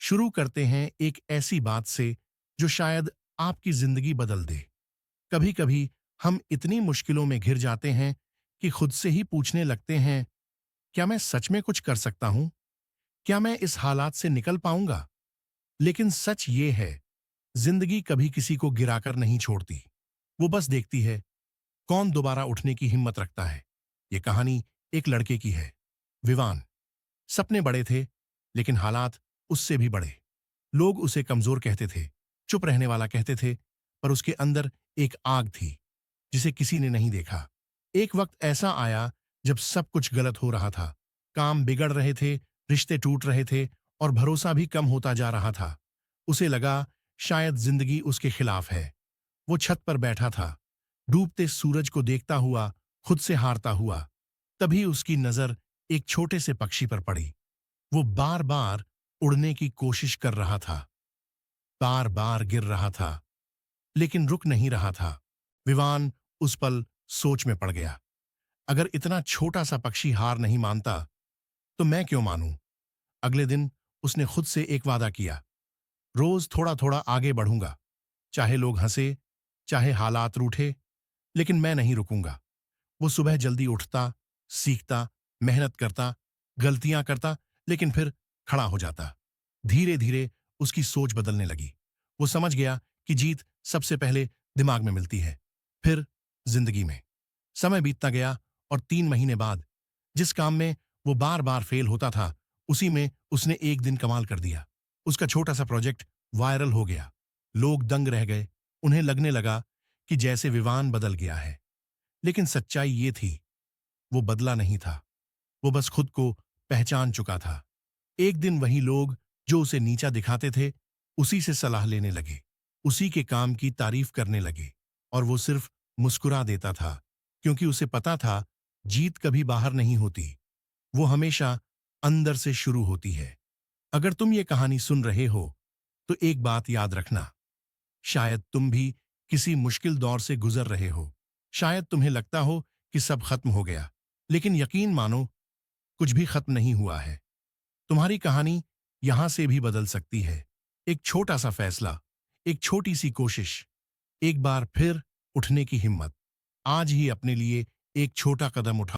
शुरू करते हैं एक ऐसी बात से जो शायद आपकी जिंदगी बदल दे। कभी कभी हम इतनी मुश्किलों में घिर जाते हैं कि खुद से ही पूछने लगते हैं, क्या मैं सच में कुछ कर सकता हूं? क्या मैं इस हालात से निकल पाऊंगा? लेकिन सच ये है, जिंदगी कभी किसी को गिराकर नहीं छोड़ती। वो बस देखती है कौन दोबारा उठने की हिम्मत रखता है। ये कहानी एक लड़के की है, विवान। सपने बड़े थे, लेकिन हालात उससे भी बड़े। लोग उसे कमजोर कहते थे, चुप रहने वाला कहते थे, पर उसके अंदर एक आग थी जिसे किसी ने नहीं देखा। एक वक्त ऐसा आया जब सब कुछ गलत हो रहा था। काम बिगड़ रहे थे, रिश्ते टूट रहे थे और भरोसा भी कम होता जा रहा था। उसे लगा शायद जिंदगी उसके खिलाफ है। वो छत पर बैठा था, डूबते सूरज को देखता हुआ, खुद से हारता हुआ। तभी उसकी नजर एक छोटे से पक्षी पर पड़ी। वो बार बार उड़ने की कोशिश कर रहा था, बार बार गिर रहा था, लेकिन रुक नहीं रहा था। विवान उस पल सोच में पड़ गया, अगर इतना छोटा सा पक्षी हार नहीं मानता, तो मैं क्यों मानूं? अगले दिन उसने खुद से एक वादा किया, रोज थोड़ा थोड़ा आगे बढ़ूंगा, चाहे लोग हंसे, चाहे हालात रूठे, लेकिन मैं नहीं रुकूंगा। वो सुबह जल्दी उठता, सीखता, मेहनत करता, गलतियां करता, लेकिन फिर खड़ा हो जाता। धीरे धीरे उसकी सोच बदलने लगी। वो समझ गया कि जीत सबसे पहले दिमाग में मिलती है, फिर जिंदगी में। समय बीतता गया और 3 महीने बाद जिस काम में वो बार बार फेल होता था, उसी में उसने एक दिन कमाल कर दिया। उसका छोटा सा प्रोजेक्ट वायरल हो गया। लोग दंग रह गए। उन्हें लगने लगा कि जैसे विवान बदल गया है। लेकिन सच्चाई ये थी, वो बदला नहीं था, वो बस खुद को पहचान चुका था। एक दिन वही लोग जो उसे नीचा दिखाते थे, उसी से सलाह लेने लगे, उसी के काम की तारीफ करने लगे। और वो सिर्फ मुस्कुरा देता था, क्योंकि उसे पता था जीत कभी बाहर नहीं होती, वो हमेशा अंदर से शुरू होती है। अगर तुम ये कहानी सुन रहे हो, तो एक बात याद रखना, शायद तुम भी किसी मुश्किल दौर से गुजर रहे हो। शायद तुम्हें लगता हो कि सब खत्म हो गया, लेकिन यकीन मानो, कुछ भी खत्म नहीं हुआ है। तुम्हारी कहानी यहां से भी बदल सकती है। एक छोटा सा फैसला, एक छोटी सी कोशिश, एक बार फिर उठने की हिम्मत। आज ही अपने लिए एक छोटा कदम उठाओ।